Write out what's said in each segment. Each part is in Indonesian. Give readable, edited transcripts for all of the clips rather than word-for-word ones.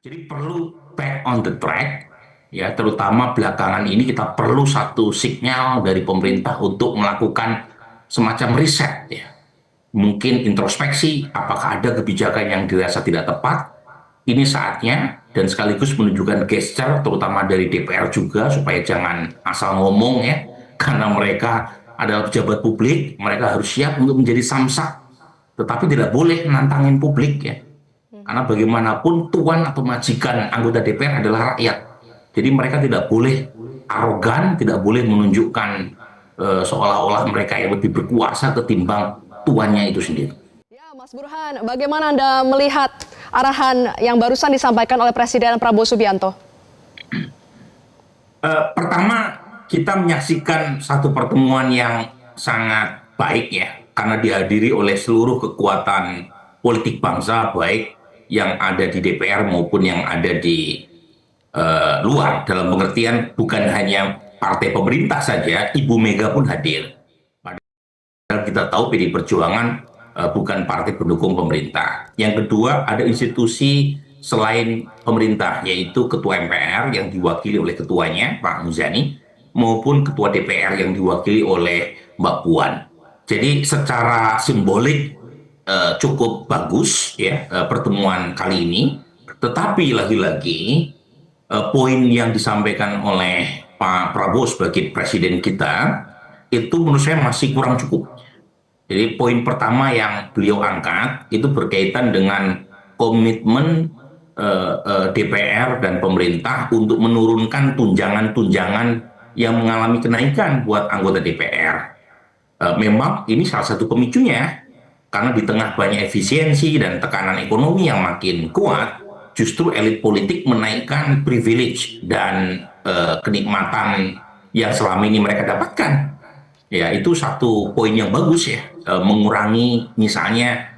Jadi perlu back on the track, ya, terutama belakangan ini kita perlu satu sinyal dari pemerintah untuk melakukan semacam riset, ya. Mungkin introspeksi, apakah ada kebijakan yang dirasa tidak tepat, ini saatnya, dan sekaligus menunjukkan gesture, terutama dari DPR juga, supaya jangan asal ngomong, ya, karena mereka adalah pejabat publik, mereka harus siap untuk menjadi samsak, tetapi tidak boleh nantangin publik, ya. Karena bagaimanapun tuan atau majikan anggota DPR adalah rakyat. Jadi mereka tidak boleh arogan, tidak boleh menunjukkan seolah-olah mereka yang lebih berkuasa ketimbang tuannya itu sendiri. Ya, Mas Burhan, bagaimana Anda melihat arahan yang barusan disampaikan oleh Presiden Prabowo Subianto? Pertama, kita menyaksikan satu pertemuan yang sangat baik, ya, karena dihadiri oleh seluruh kekuatan politik bangsa, baik yang ada di DPR maupun yang ada di luar, dalam pengertian bukan hanya partai pemerintah saja, Ibu Mega pun hadir. Padahal kita tahu PDI Perjuangan bukan partai pendukung pemerintah. Yang kedua, ada institusi selain pemerintah, yaitu Ketua MPR yang diwakili oleh ketuanya, Pak Muzani, maupun Ketua DPR yang diwakili oleh Mbak Puan. Jadi secara simbolik cukup bagus, ya, pertemuan kali ini. Tetapi lagi-lagi poin yang disampaikan oleh Pak Prabowo sebagai presiden kita itu menurut saya masih kurang cukup. Jadi poin pertama yang beliau angkat itu berkaitan dengan komitmen DPR dan pemerintah untuk menurunkan tunjangan-tunjangan yang mengalami kenaikan buat anggota DPR. Memang ini salah satu pemicunya, karena di tengah banyak efisiensi dan tekanan ekonomi yang makin kuat, justru elit politik menaikkan privilege dan kenikmatan yang selama ini mereka dapatkan. Ya, itu satu poin yang bagus, ya, mengurangi misalnya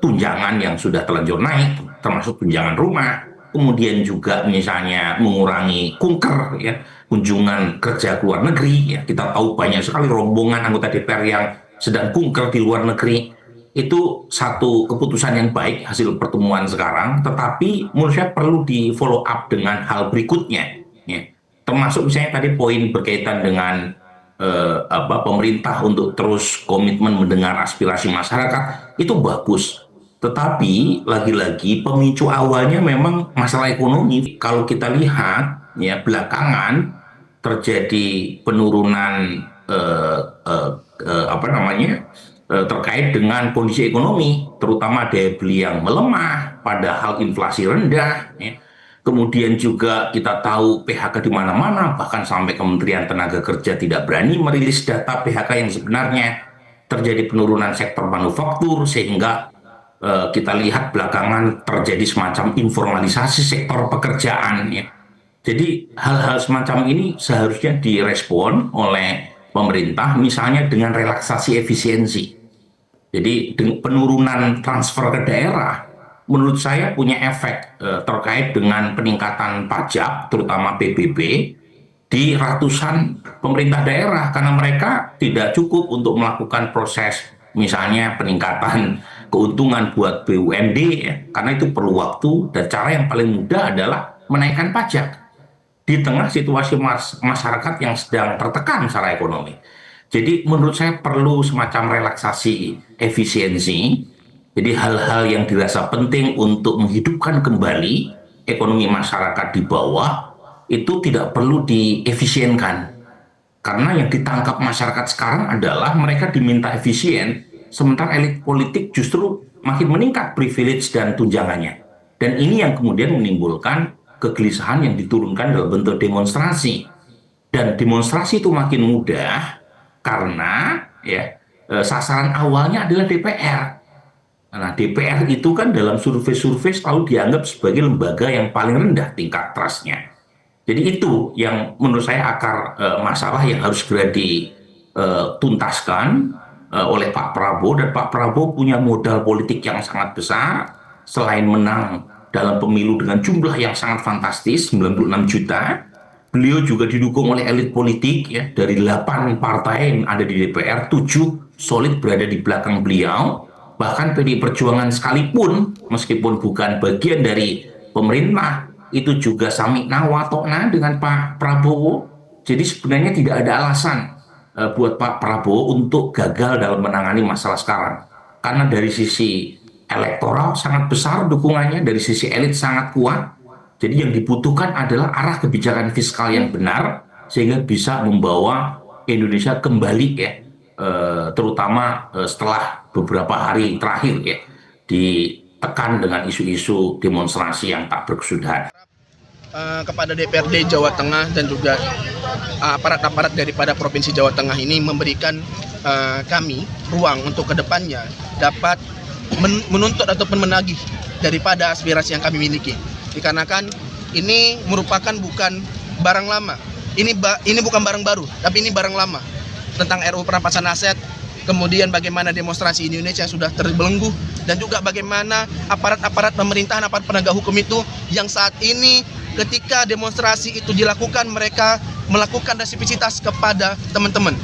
tunjangan yang sudah terlanjur naik, termasuk tunjangan rumah, kemudian juga misalnya mengurangi kunker, ya, kunjungan kerja ke luar negeri, ya. Kita tahu banyak sekali rombongan anggota DPR yang sedang kunker di luar negeri. Itu satu keputusan yang baik hasil pertemuan sekarang, tetapi menurut saya perlu di follow up dengan hal berikutnya, ya. Termasuk misalnya tadi poin berkaitan dengan pemerintah untuk terus komitmen mendengar aspirasi masyarakat, itu bagus. Tetapi lagi-lagi pemicu awalnya memang masalah ekonomi. Kalau kita lihat, ya, belakangan terjadi penurunan terkait dengan kondisi ekonomi, terutama daya beli yang melemah, padahal inflasi rendah, ya. Kemudian juga kita tahu PHK di mana-mana, bahkan sampai Kementerian Tenaga Kerja tidak berani merilis data PHK yang sebenarnya. Terjadi penurunan sektor manufaktur, sehingga kita lihat belakangan terjadi semacam informalisasi sektor pekerjaan, ya. Jadi hal-hal semacam ini seharusnya direspon oleh pemerintah, misalnya dengan relaksasi efisiensi. Jadi penurunan transfer ke daerah menurut saya punya efek terkait dengan peningkatan pajak, terutama PBB, di ratusan pemerintah daerah, karena mereka tidak cukup untuk melakukan proses misalnya peningkatan keuntungan buat BUMD, ya, karena itu perlu waktu, dan cara yang paling mudah adalah menaikkan pajak di tengah situasi masyarakat yang sedang tertekan secara ekonomi. Jadi menurut saya perlu semacam relaksasi efisiensi. Jadi hal-hal yang dirasa penting untuk menghidupkan kembali ekonomi masyarakat di bawah itu tidak perlu diefisienkan. Karena yang ditangkap masyarakat sekarang adalah mereka diminta efisien, sementara elit politik justru makin meningkat privilege dan tunjangannya. Dan ini yang kemudian menimbulkan kegelisahan yang diturunkan dalam bentuk demonstrasi. Dan demonstrasi itu makin mudah karena, ya, sasaran awalnya adalah DPR. Nah, DPR itu kan dalam survei-survei selalu dianggap sebagai lembaga yang paling rendah tingkat trust-nya. Jadi itu yang menurut saya akar masalah yang harus segera dituntaskan oleh Pak Prabowo, dan Pak Prabowo punya modal politik yang sangat besar. Selain menang dalam pemilu dengan jumlah yang sangat fantastis, 96 juta, beliau juga didukung oleh elit politik, ya, dari 8 partai yang ada di DPR, 7 solid berada di belakang beliau. Bahkan PDI Perjuangan sekalipun, meskipun bukan bagian dari pemerintah itu juga samikna watokna dengan Pak Prabowo. Jadi sebenarnya tidak ada alasan buat Pak Prabowo untuk gagal dalam menangani masalah sekarang. Karena dari sisi elektoral sangat besar dukungannya, dari sisi elit sangat kuat. Jadi yang dibutuhkan adalah arah kebijakan fiskal yang benar sehingga bisa membawa Indonesia kembali ya, terutama setelah beberapa hari terakhir ya, ditekan dengan isu-isu demonstrasi yang tak berkesudahan. Kepada DPRD Jawa Tengah dan juga aparat-aparat daripada Provinsi Jawa Tengah ini memberikan kami ruang untuk kedepannya dapat menuntut ataupun menagih daripada aspirasi yang kami miliki. Dikarenakan ini merupakan bukan barang lama, ini bukan barang baru, tapi ini barang lama tentang RUU perampasan aset. Kemudian bagaimana demonstrasi di Indonesia sudah terbelenggu, dan juga bagaimana aparat-aparat pemerintahan, aparat penegak hukum itu yang saat ini ketika demonstrasi itu dilakukan, mereka melakukan resiprositas kepada teman-teman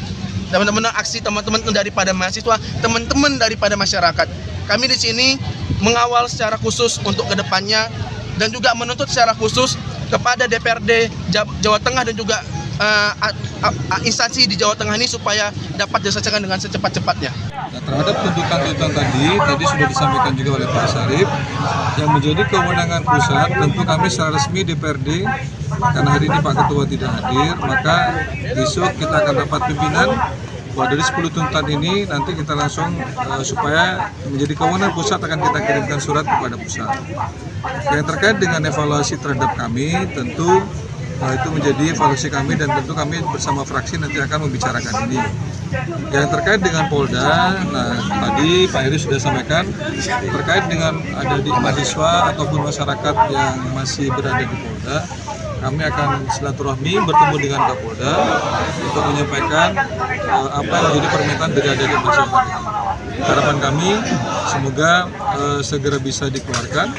aksi, teman-teman daripada mahasiswa, teman-teman daripada masyarakat. Kami di sini mengawal secara khusus untuk kedepannya dan juga menuntut secara khusus kepada DPRD Jawa Tengah dan juga instansi di Jawa Tengah ini supaya dapat diselesaikan dengan secepat-cepatnya. Nah, terhadap tuntutan-tuntutan tadi sudah disampaikan juga oleh Pak Sarip, yang menjadi kewenangan pusat. Tentu kami secara resmi DPRD, karena hari ini Pak Ketua tidak hadir, maka besok kita akan rapat pimpinan bahwa dari 10 tuntutan ini nanti kita langsung supaya menjadi kewenangan pusat akan kita kirimkan surat kepada pusat. Yang terkait dengan evaluasi terhadap kami, tentu itu menjadi evaluasi kami dan tentu kami bersama fraksi nanti akan membicarakan ini. Yang terkait dengan Polda, nah tadi Pak Heri sudah sampaikan terkait dengan ada di mahasiswa ataupun masyarakat yang masih berada di Polda, kami akan silaturahmi bertemu dengan Kapolda untuk menyampaikan apa yang menjadi permintaan dari adik masyarakat. Harapan kami semoga segera bisa dikeluarkan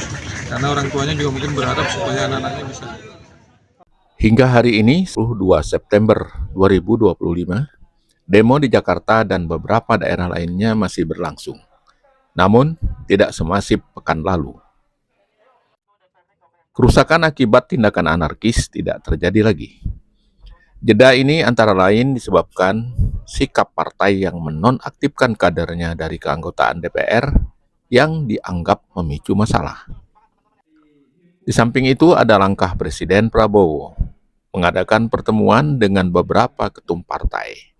karena orang tuanya juga mungkin berharap supaya anak-anaknya bisa. Hingga hari ini, 2 September 2025, demo di Jakarta dan beberapa daerah lainnya masih berlangsung. Namun, tidak semasif pekan lalu. Kerusakan akibat tindakan anarkis tidak terjadi lagi. Jeda ini antara lain disebabkan sikap partai yang menonaktifkan kadernya dari keanggotaan DPR yang dianggap memicu masalah. Di samping itu ada langkah Presiden Prabowo mengadakan pertemuan dengan beberapa ketum partai,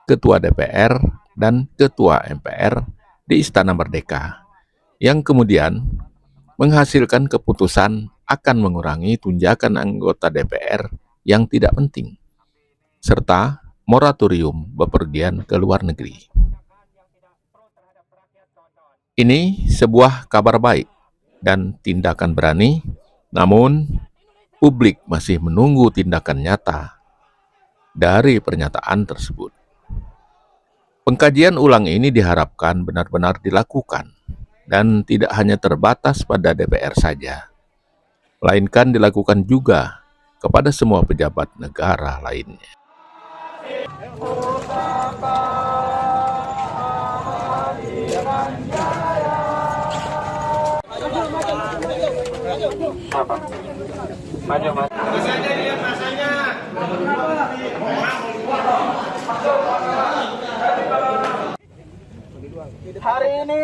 ketua DPR, dan ketua MPR di Istana Merdeka, yang kemudian menghasilkan keputusan akan mengurangi tunjakan anggota DPR yang tidak penting, serta moratorium bepergian ke luar negeri. Ini sebuah kabar baik dan tindakan berani, namun publik masih menunggu tindakan nyata dari pernyataan tersebut. Pengkajian ulang ini diharapkan benar-benar dilakukan dan tidak hanya terbatas pada DPR saja, melainkan dilakukan juga kepada semua pejabat negara lainnya. Hari ini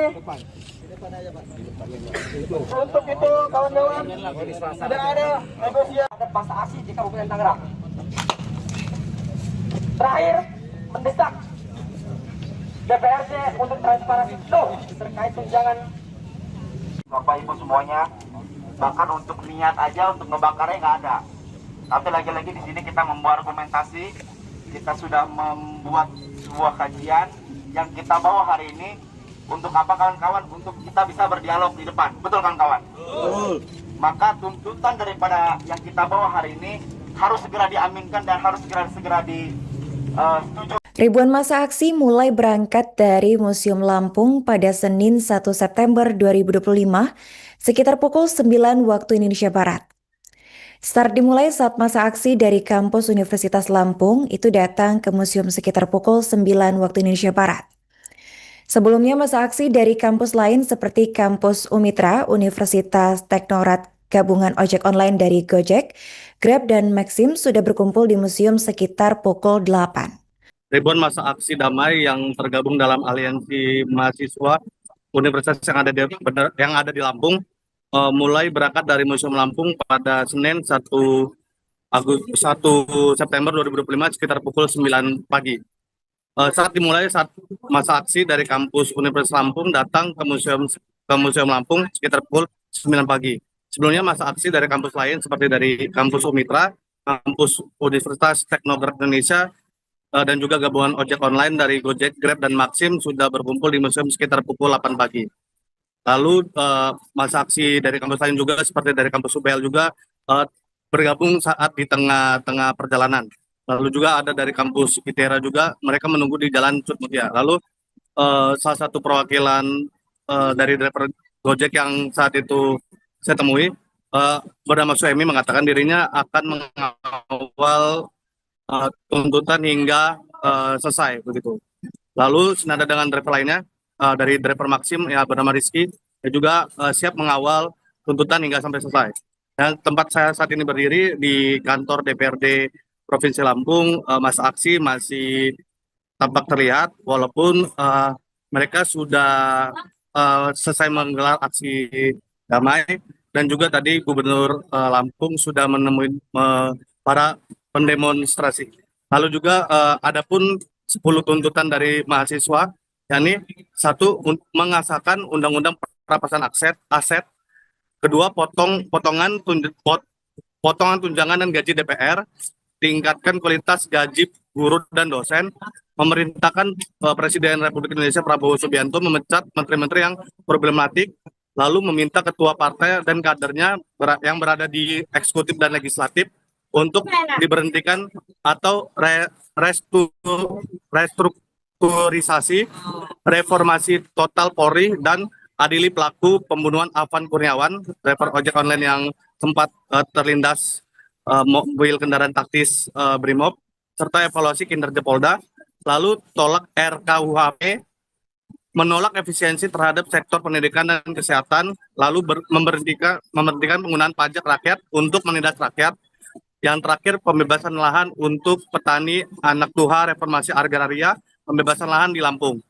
untuk itu kawan-kawan tidak ada negosiasi dan bahasa aksi di Kabupaten Tangerang. Terakhir mendesak DPRD untuk transparansi penuh terkait tunjangan. Bapak Ibu semuanya, bahkan untuk niat aja untuk ngebakarnya nggak ada. Tapi lagi-lagi di sini kita membuat argumentasi, kita sudah membuat sebuah kajian yang kita bawa hari ini untuk apa kawan-kawan? Untuk kita bisa berdialog di depan, betul kawan-kawan? Betul. Maka tuntutan daripada yang kita bawa hari ini harus segera diaminkan dan harus segera disetujui. Ribuan massa aksi mulai berangkat dari Museum Lampung pada Senin 1 September 2025 sekitar pukul 9 waktu Indonesia Barat. Start dimulai saat massa aksi dari kampus Universitas Lampung itu datang ke museum sekitar pukul 9 waktu Indonesia Barat. Sebelumnya massa aksi dari kampus lain seperti kampus Umitra, Universitas Teknorat gabungan ojek online dari Gojek, Grab, dan Maxim sudah berkumpul di museum sekitar pukul 8. Ribuan masa aksi damai yang tergabung dalam aliansi mahasiswa universitas yang ada di Lampung mulai berangkat dari Museum Lampung pada Senin 1 September 2025 sekitar pukul 9 pagi. Saat masa aksi dari kampus Universitas Lampung datang ke Museum Lampung sekitar pukul 9 pagi. Sebelumnya masa aksi dari kampus lain seperti dari kampus Umitra, kampus Universitas Teknograt Indonesia, dan juga gabungan ojek online dari Gojek, Grab, dan Maxim sudah berkumpul di museum sekitar pukul 8 pagi. Lalu masa aksi dari kampus lain juga seperti dari kampus UBL juga bergabung saat di tengah-tengah perjalanan. Lalu juga ada dari kampus ITERA juga, mereka menunggu di Jalan Cut Mutia. Lalu salah satu perwakilan dari driver Gojek yang saat itu saya temui, bernama Suemi, mengatakan dirinya akan mengawal tuntutan hingga selesai begitu. Lalu senada dengan driver lainnya dari driver Maxim ya bernama Rizky, juga siap mengawal tuntutan hingga sampai selesai. Dan tempat saya saat ini berdiri di kantor DPRD Provinsi Lampung, masa aksi masih tampak terlihat walaupun mereka sudah selesai menggelar aksi damai, dan juga tadi Gubernur Lampung sudah menemui para pendemonstrasi. Lalu juga adapun 10 tuntutan dari mahasiswa, yakni 1 mengesahkan undang-undang perampasan aset, kedua potongan tunjangan dan gaji DPR, tingkatkan kualitas gaji guru dan dosen, memerintahkan Presiden Republik Indonesia Prabowo Subianto memecat menteri-menteri yang problematik, lalu meminta ketua partai dan kadernya yang berada di eksekutif dan legislatif untuk diberhentikan atau restrukturisasi, reformasi total Polri, dan adili pelaku pembunuhan Afan Kurniawan, driver ojek online yang sempat terlindas mobil kendaraan taktis Brimob, serta evaluasi kinerja Polda. Lalu tolak RKUHP, menolak efisiensi terhadap sektor pendidikan dan kesehatan, lalu memberhentikan penggunaan pajak rakyat untuk menindas rakyat. Yang terakhir, pembebasan lahan untuk petani anak tuha, reformasi agraria, pembebasan lahan di Lampung.